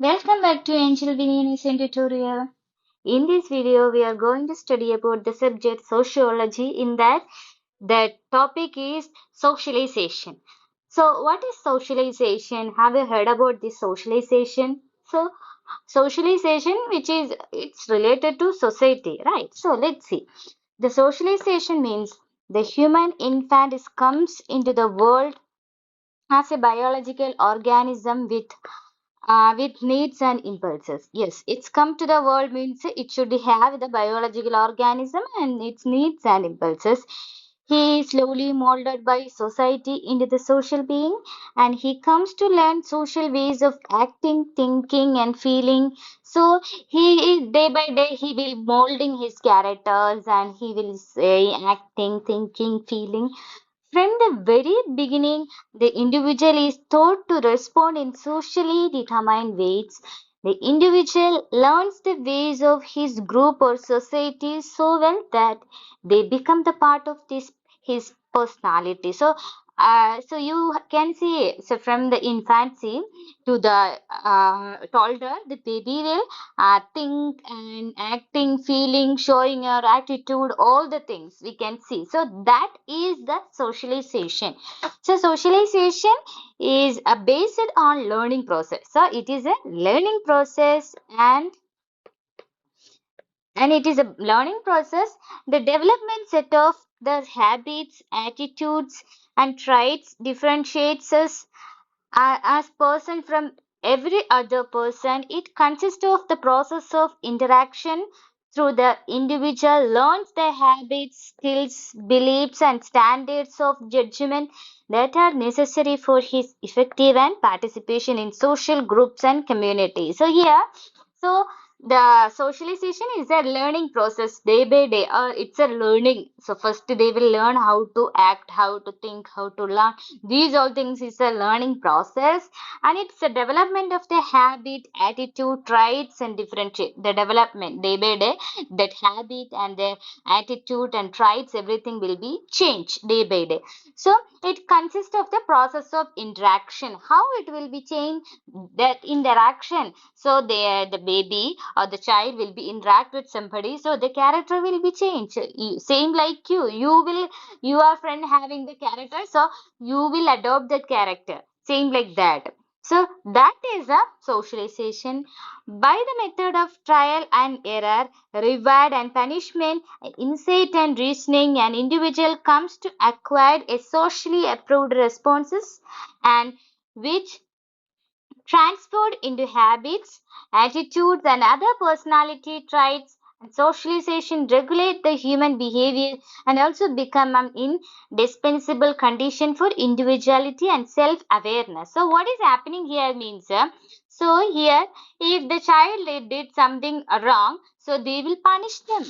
Welcome back to Angel Vinay's tutorial. In this video, we are going to study about the subject sociology. In that, the topic is socialization. So, what is socialization? Have you heard about this socialization? So, socialization, which is it's related to society, right? So, let's see. The socialization means the human infant comes into the world as a biological organism with needs and impulses. Yes, it's come to the world means it should have the biological organism and its needs and impulses. He is slowly molded by society into the social being, and he comes to learn social ways of acting, thinking, and feeling. So he is day by day he will molding his characters and he will say acting, thinking, feeling. From the very beginning, the individual is taught to respond in socially determined ways. The individual learns the ways of his group or society so well that they become the part of this his personality. So you can see, so from the infancy to the toddler, the baby will think and acting, feeling, showing your attitude, all the things we can see. So that is the socialization. So socialization is based on learning process. So it is a learning process and it is a learning process. The development set of the habits, attitudes, and traits differentiates us as person from every other person. It consists of the process of interaction through the individual learns the habits, skills, beliefs, and standards of judgment that are necessary for his effective and participation in social groups and communities. So the socialization is a learning process day by day, or it's a learning. So first they will learn how to act, how to think, how to learn. These all things is a learning process, and it's a development of the habit, attitude, traits, and differentiate the development day by day. That habit and their attitude and traits, everything will be changed day by day. So it consists of the process of interaction. How it will be changed? That interaction. So the baby or the child will be interact with somebody. So the character will be changed. Same like you will your friend having the character. So you will adopt that character. Same like that. So that is a socialization by the method of trial and error, reward and punishment, insight and reasoning. An individual comes to acquire a socially approved responses and which transferred into habits, attitudes, and other personality traits. And socialization regulate the human behavior and also become an indispensable condition for individuality and self-awareness. So what is happening here means, so here if the child did something wrong, so they will punish them.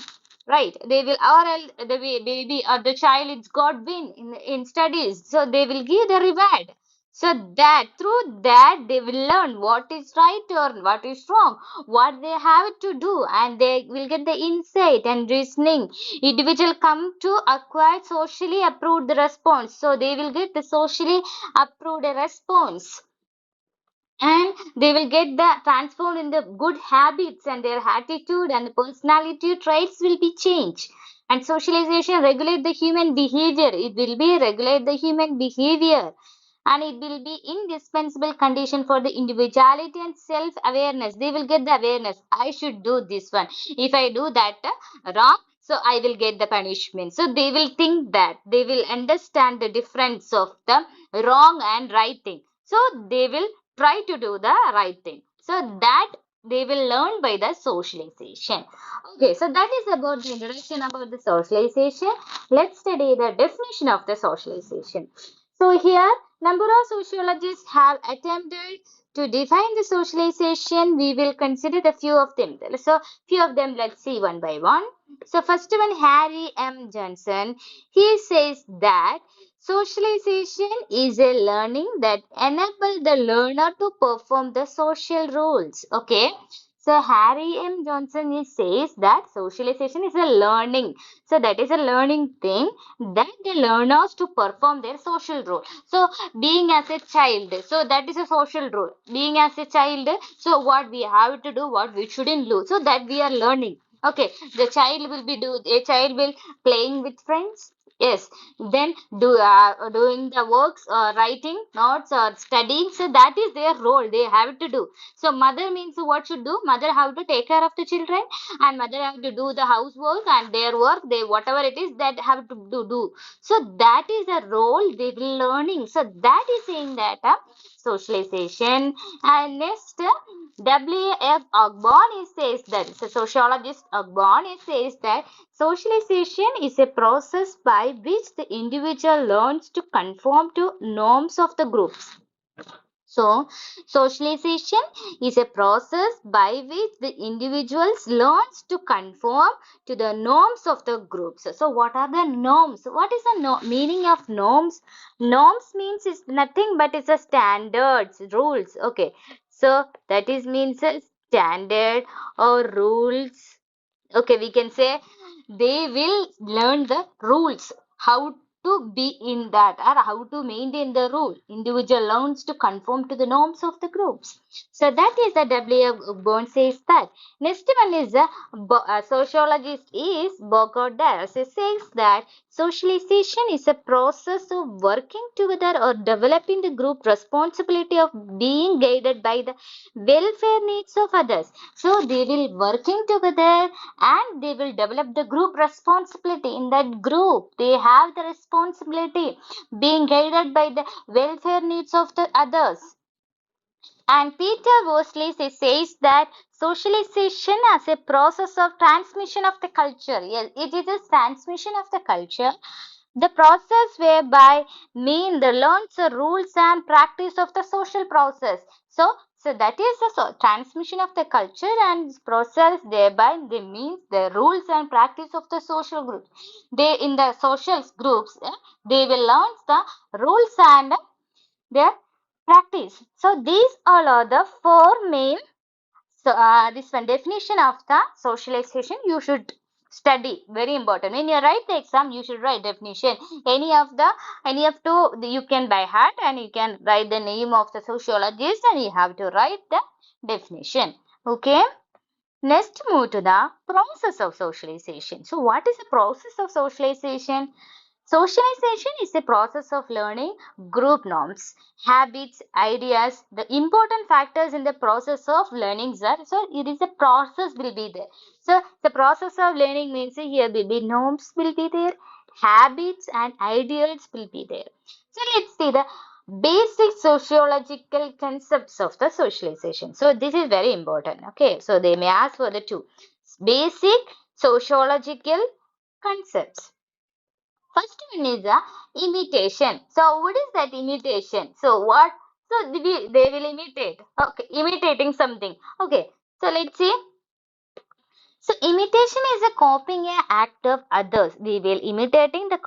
Right, they will, or else the baby or the child it's got win in studies, so they will give the reward. So that through that they will learn what is right or what is wrong, what they have to do, and they will get the insight and reasoning. Individual come to acquire socially approved response. So they will get the socially approved response and they will get the transformed in the good habits and their attitude and personality traits will be changed. And socialization regulate the human behavior. It will be regulate the human behavior and it will be indispensable condition for the individuality and self awareness. They will get the awareness, I should do this one, if I do that wrong, so I will get the punishment. So they will think that they will understand the difference of the wrong and right thing, so they will try to do the right thing. So that they will learn by the socialization. Okay, so that is about the introduction about the socialization. Let's study the definition of the socialization. So here, number of sociologists have attempted to define the socialization. We will consider the few of them. So few of them, let's see one by one. So first one, Harry M. Johnson. He says that socialization is a learning that enables the learner to perform the social roles. Okay. So Harry M. Johnson says that socialization is a learning. So that is a learning thing that the learners to perform their social role. So being as a child, so that is a social role. Being as a child, so what we have to do, what we shouldn't do. So that we are learning. Okay, the child will be a child will playing with friends. Yes, then doing the works or writing notes or studying. So that is their role. They have to do. So mother means what should do? Mother have to take care of the children, and mother have to do the housework and their work. They whatever it is that have to do. So that is a role they will learning. So that is saying that socialization. And next, W.F. Ogborn says that, so sociologist Ogborn says that socialization is a process by which the individual learns to conform to norms of the groups. So, socialization is a process by which the individuals learns to conform to the norms of the groups. So, what are the norms? What is the meaning of norms? Norms means it's nothing but it's a standards, rules. Okay. So, that is means a standard or rules. Okay, we can say they will learn the rules, how to be in that or how to maintain the rule. Individual learns to conform to the norms of the groups. So that is the W. Bone says that. Next one is a sociologist is Bogodas. He says that socialization is a process of working together or developing the group responsibility of being guided by the welfare needs of others. So they will working together and they will develop the group responsibility. In that group they have the responsibility being guided by the welfare needs of the others. And Peter Worsley says that socialization as a process of transmission of the culture. Yes, it is a transmission of the culture, the process whereby mean the learns the rules and practice of the social process. So that is the transmission of the culture and process, thereby they means the rules and practice of the social groups. They in the social groups they will learn the rules and their practice. So these all are the four main. So this one definition of the socialization you should study, very important. When you write the exam, you should write definition. Any of two you can by heart, and you can write the name of the sociologist, and you have to write the definition. Okay. Next, move to the process of socialization. So what is the process of socialization? Socialization is a process of learning group norms, habits, ideas. The important factors in the process of learning are, so it is a process will be there. So the process of learning means here will be norms will be there, habits and ideals will be there. So let's see the basic sociological concepts of the socialization. So this is very important. Okay, so they may ask for the two basic sociological concepts. First one is a imitation. So what is that imitation? So what? So they will imitate. Okay, imitating something. Okay. So let's see. So imitation is a copying an act of others. We will imitating the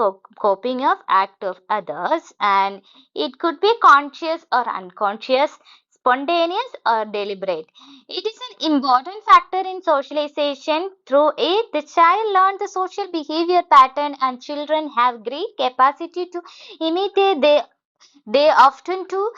copying of act of others, and it could be conscious or unconscious, spontaneous or deliberate. It is an important factor in socialization. Through it, the child learns the social behavior pattern, and children have great capacity to imitate. They often do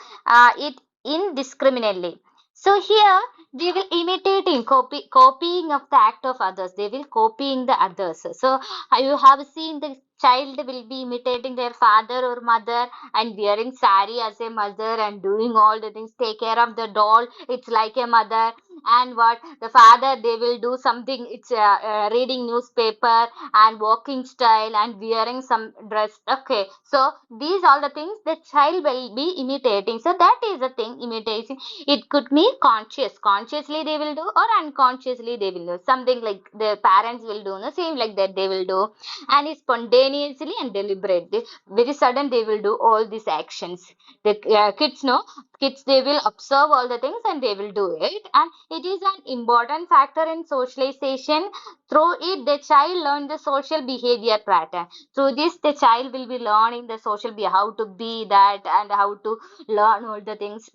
it indiscriminately. So here they will imitating copying of the act of others. They will copying the others. So you have seen the child will be imitating their father or mother and wearing sari as a mother and doing all the things, take care of the doll, it's like a mother. And what the father, they will do something, it's reading newspaper and walking style and wearing some dress. Okay, so these all the things the child will be imitating. So that is the thing, imitation. It could be consciously they will do, or unconsciously they will do something, like their parents will do the same like that they will do. And it's spontaneously and deliberate, very sudden they will do all these actions. The kids know, kids they will observe all the things and they will do it. And it is an important factor in socialization. Through it the child learn the social behavior pattern. Through this the child will be learning the social behavior, how to be that and how to learn all the things.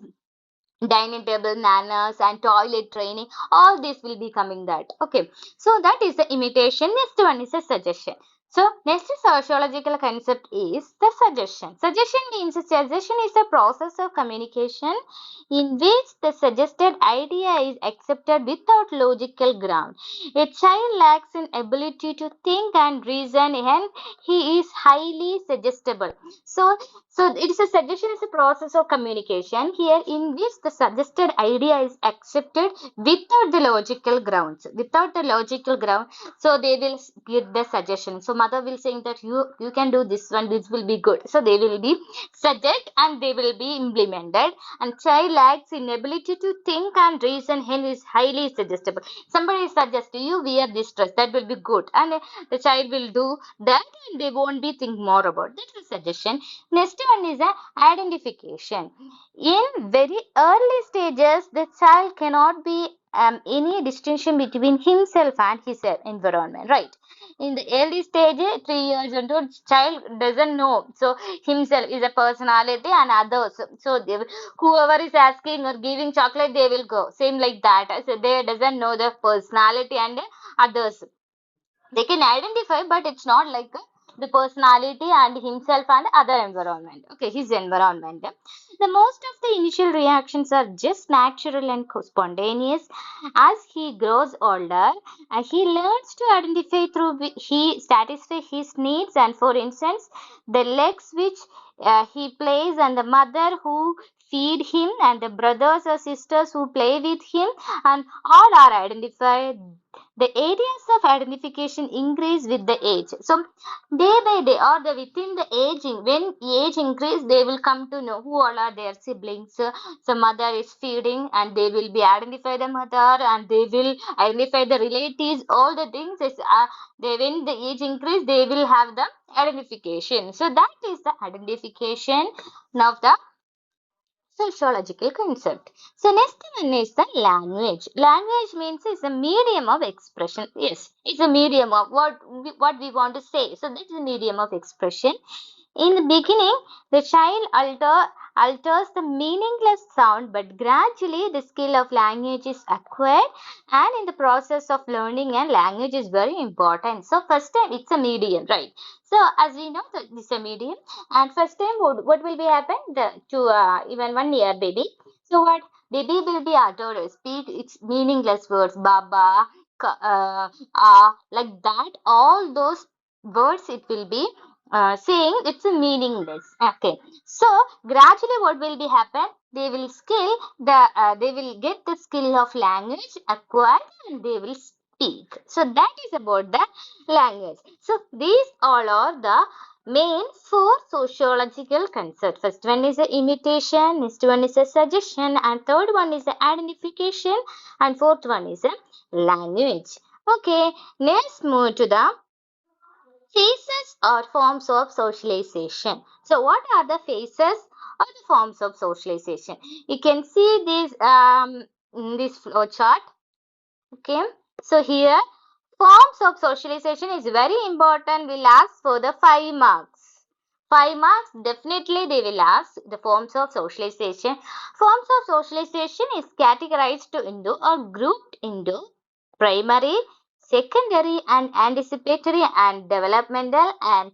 dining table manners and toilet training, all this will be coming that. Okay, so that is the imitation. Next one is a suggestion. So next sociological concept is the suggestion. Suggestion means suggestion is a process of communication in which the suggested idea is accepted without logical ground. A child lacks an ability to think and reason, and he is highly suggestible. So it is a suggestion is a process of communication here in which the suggested idea is accepted without the logical grounds. Without the logical ground, so they will give the suggestion. So mother will saying that you can do this one, this will be good. So they will be suggest and they will be implemented. And child lacks inability to think and reason, hence is highly suggestible. Somebody suggests you wear this dress, that will be good, and the child will do that, and they won't be think more about. That's a suggestion. Next one is a identification. In very early stages, the child cannot be any distinction between himself and his environment, right? In the early stage, 3 years old, child doesn't know. So himself is a personality and others. So they, whoever is asking or giving chocolate, they will go. Same like that. So they doesn't know the personality and others. They can identify, but it's not like the personality and himself and other environment. Okay, his environment. The most of the initial reactions are just natural and spontaneous. As he grows older, he learns to identify through he satisfy his needs. And for instance, the legs which he plays, and the mother who feed him, and the brothers or sisters who play with him, and all are identified. The areas of identification increase with the age. So day by day, or the within the aging, when age increase, they will come to know who all are their siblings. So mother is feeding, and they will be identify the mother, and they will identify the relatives. All the things is they, when the age increase, they will have the identification. So that is the identification. Now the sociological concept. So next one is the language. Language means it's a medium of expression. Yes, it's a medium of what we want to say. So that's a medium of expression. In the beginning, the child alters the meaningless sound, but gradually the skill of language is acquired, and in the process of learning, and language is very important. So first time it's a medium, right? So as we know that this is a medium, and first time what will be happen to even 1 year baby. So what baby will be uttered speak its meaningless words, baba, like that. All those words it will be saying it's a meaningless. Okay, so gradually what will be happen, they will skill the they will get the skill of language acquired, and they will speak. So that is about the language. So these all are the main four sociological concepts. First one is the imitation, next one is a suggestion, and third one is the identification, and fourth one is a language. Okay, let's move to the phases or forms of socialization. So what are the phases or the forms of socialization? You can see this in this flow chart. Okay, so here forms of socialization is very important. Will ask for the 5 marks. 5 marks definitely they will ask the forms of socialization. Forms of socialization is categorized into or grouped into primary, secondary, and anticipatory, and developmental, and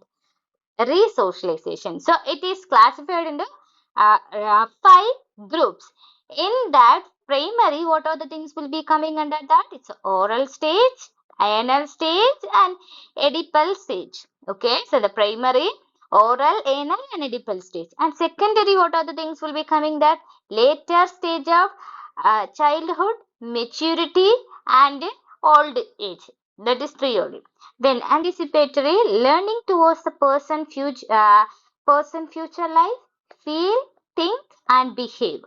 re-socialization. So it is classified into 5 groups. In that primary, what are the things will be coming under that? It's oral stage, anal stage, and Oedipal stage. Okay, so the primary, oral, anal, and Oedipal stage. And secondary, what are the things will be coming that? Later stage of childhood, maturity, and old age. That is 3 only. Then anticipatory, learning towards the person future life, feel, think, and behave.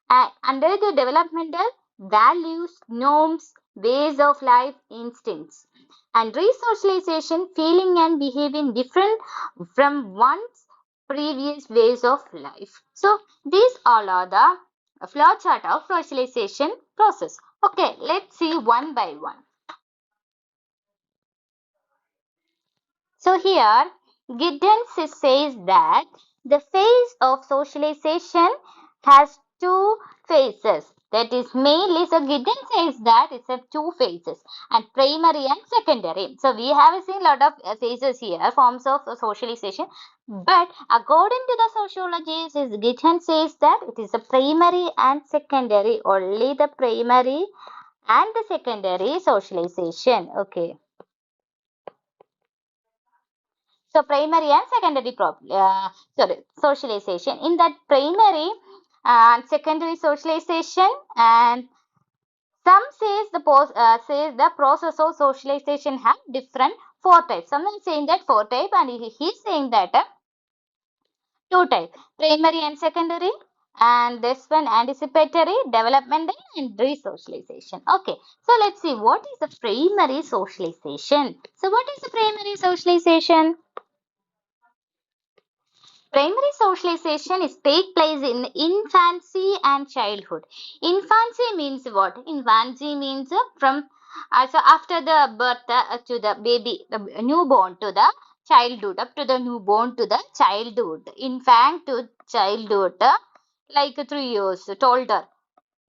And under the developmental, values, norms, ways of life, instincts. And resocialization, feeling and behaving different from one's previous ways of life. So these all are the flow chart of socialization process. Okay, let's see one by one. So here Giddens says that the phase of socialization has two phases. That is mainly, so Gideon says that it's a two phases and primary and secondary. So we have seen a lot of phases here, forms of socialization. But according to the sociologists, Gideon says that it is a primary and secondary, only the primary and the secondary socialization. Okay. So primary and secondary socialization. In that primary and secondary socialization, and some says the process of socialization have different four types. Someone saying that four type, and he's saying that two types: primary and secondary, and this one anticipatory, developmental, and re-socialization. Okay, so let's see what is the primary socialization. So what is the primary socialization? Primary socialization is take place in infancy and childhood. Infancy means what? Infancy means from so after the birth to the baby, the newborn to the childhood, up to the newborn to the childhood, infant to childhood, like 3 years, toddler.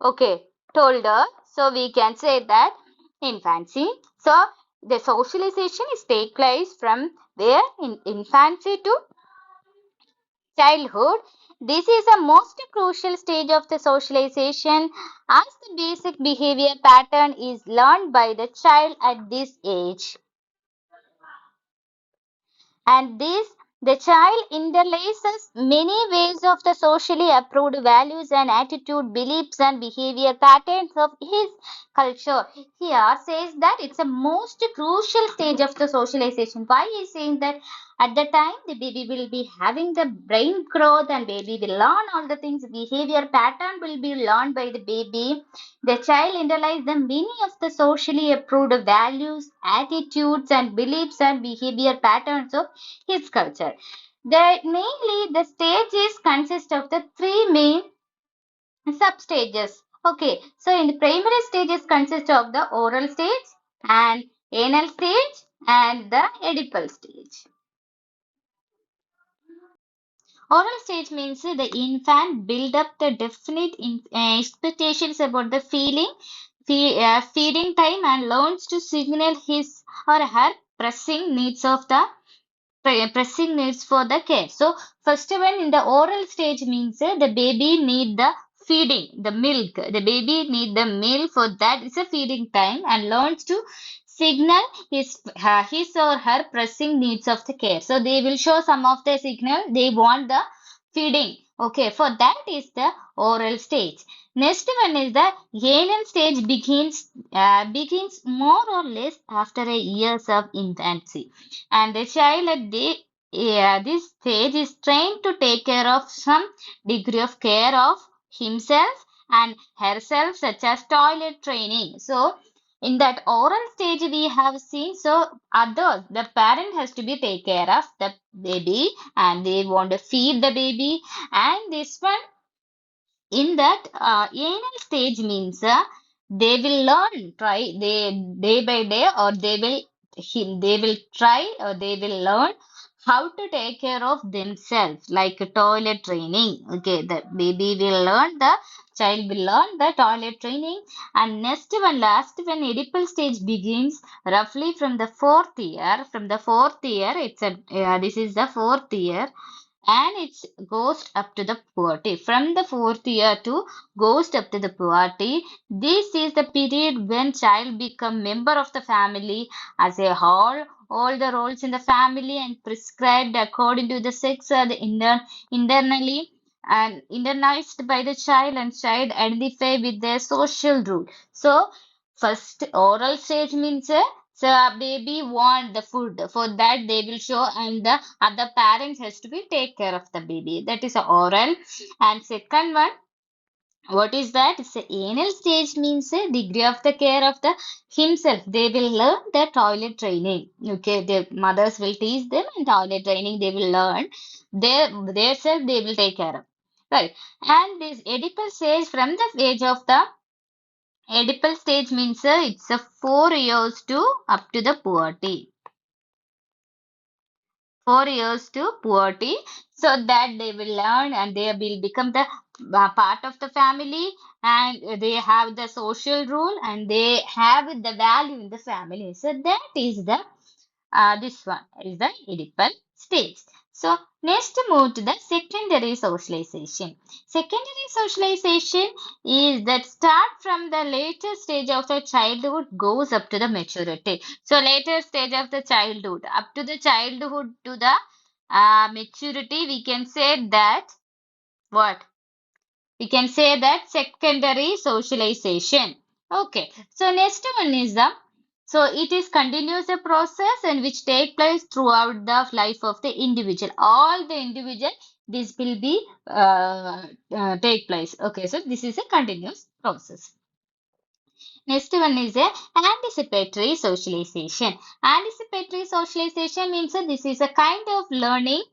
Okay, toddler. So we can say that infancy. So the socialization is take place from where in infancy to childhood. This is the most crucial stage of the socialization as the basic behavior pattern is learned by the child at this age. And this, the child interlaces many ways of the socially approved values and attitude, beliefs and behavior patterns of his culture. Here says that it's a most crucial stage of the socialization. Why is saying that? At the time the baby will be having the brain growth and baby will learn all the things, behavior pattern will be learned by the baby. The child internalizes the many of the socially approved values, attitudes and beliefs and behavior patterns of his culture. Mainly the stages consist of the three main substages. Okay, so in the primary stages consist of the oral stage and anal stage and the Oedipal stage. Oral stage means the infant build up the definite expectations about the feeding time and learns to signal his or her pressing needs for the care. So first one in the oral stage means the baby need the feeding, the milk. The baby need the milk, for that is a feeding time and learns to signal his or her pressing needs of the care. So they will show some of the signal they want the feeding. Okay, for that is the oral stage. Next one is the anal stage begins more or less after a years of infancy, and the child at this stage is trained to take care of some degree of care of himself and herself, such as toilet training. So in that oral stage we have seen, so others, the parent has to be take care of the baby and they want to feed the baby, and this one in that anal stage means they will learn, try they day by day, or they will try, or they will learn how to take care of themselves, like toilet training. Okay, the baby will learn, the child will learn the toilet training. And next one, last one, Oedipal stage begins roughly from the fourth year. From the fourth year, this is the fourth year, and it goes up to the puberty. From the fourth year to goes up to the puberty. This is the period when child become member of the family as a whole. All the roles in the family and prescribed according to the sex are internally and internalized by the child, and child identify with their social rule. So first oral stage means so a baby want the food. For that they will show, and the other parents has to be take care of the baby. That is oral. And second one, what is that? It's a anal stage means a degree of the care of the himself. They will learn the toilet training. Okay, their mothers will teach them, and toilet training they will learn. Their self they will take care of. Right. And this Oedipal stage, from the age of the Oedipal stage means it's a 4 years to up to the puberty. 4 years to puberty, so that they will learn and they will become the part of the family, and they have the social rule, and they have the value in the family. So that is the this one is the Oedipal stage. So next move to the secondary socialization. Secondary socialization is that start from the later stage of the childhood goes up to the maturity. So later stage of the childhood up to the childhood to the maturity, we can say that what? We can say that secondary socialization. Okay, so next one is the so it is continuous a process and which take place throughout the life of the individual. All the individual this will be take place. Okay, so this is a continuous process. Next one is a anticipatory socialization. Anticipatory socialization means that this is a kind of learning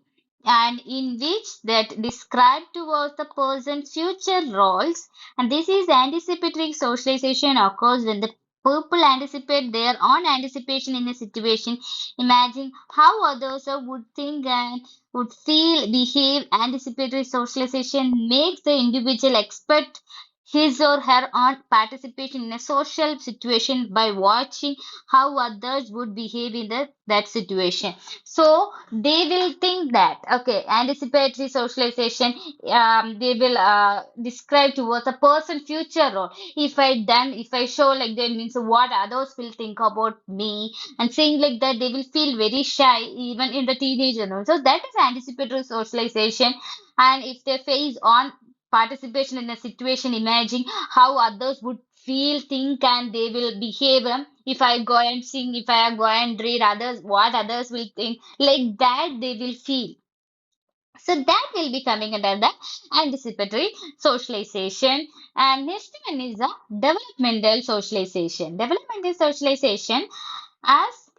and in which that describe towards the person's future roles, and this is anticipatory socialization occurs when the people anticipate their own anticipation in a situation, imagine how others would think and would feel, behave. Anticipatory socialization makes the individual expect his or her own participation in a social situation by watching how others would behave in that situation. So they will think that, okay, anticipatory socialization, they will describe towards a person future role. If I show like that means what others will think about me, and saying like that, they will feel very shy even in the teenager. So that is anticipatory socialization. And if they face on participation in a situation, imagine how others would feel, think, and they will behave. If I go and sing, if I go and read others, what others will think, like that they will feel. So that will be coming under the anticipatory socialization. And next one is the developmental socialization. Developmental socialization, as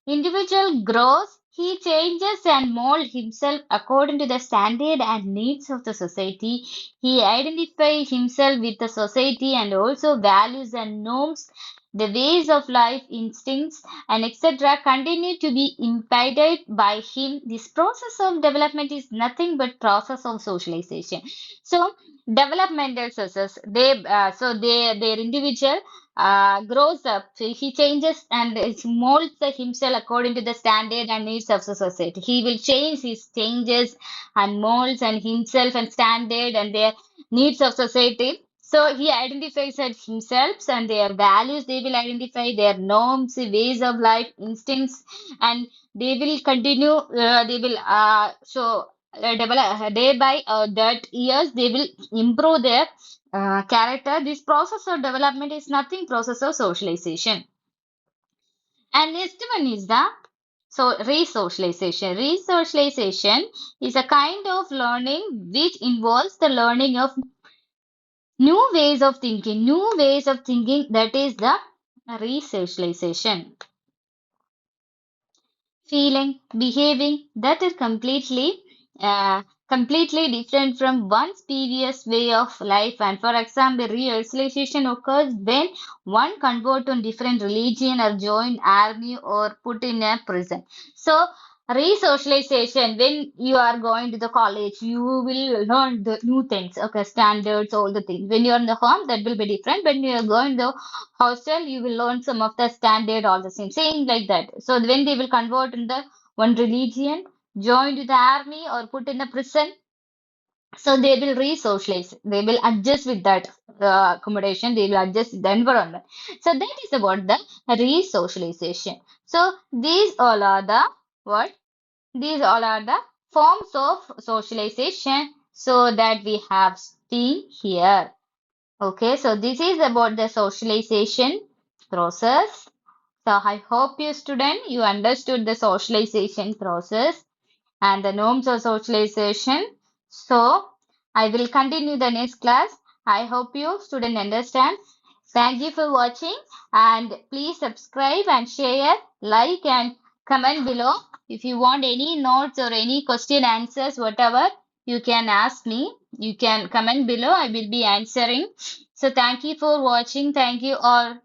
individual grows, he changes and molds himself according to the standard and needs of the society. He identifies himself with the society and also values and norms, the ways of life, instincts, and etc. continue to be impeded by him. This process of development is nothing but process of socialization. So developmental process, their individual grows up, so he changes and molds himself according to the standard and needs of the society. He will change his changes and molds and himself and standard and their needs of society. So he identifies as himself and their values. They will identify their norms, ways of life, instincts, and they will continue. They will develop day by that years. They will improve their character. This process of development is nothing process of socialization. And next one is the re-socialization. Re-socialization is a kind of learning which involves the learning of new ways of thinking. That is the re-socialization. Feeling, behaving that are uh, completely different from one's previous way of life. And for example, re-socialization occurs when one convert to different religion or join army or put in a prison. So re-socialization, when you are going to the college, you will learn the new things, okay, standards, all the things. When you are in the home, that will be different. When you are going to hostel, you will learn some of the standard, all the same, saying like that. So when they will convert in the one religion, join to the army or put in the prison, so they will re-socialize. They will adjust with that accommodation. They will adjust with the environment. So that is about the re-socialization. So these all are the what? These all are the forms of socialization. So that we have seen here. Okay, so this is about the socialization process. So I hope you student you understood the socialization process and the norms of socialization. So I will continue the next class. I hope you student understand. Thank you for watching and please subscribe and share, like and comment below. If you want any notes or any question answers, whatever, you can ask me. You can comment below. I will be answering. So thank you for watching. Thank you all.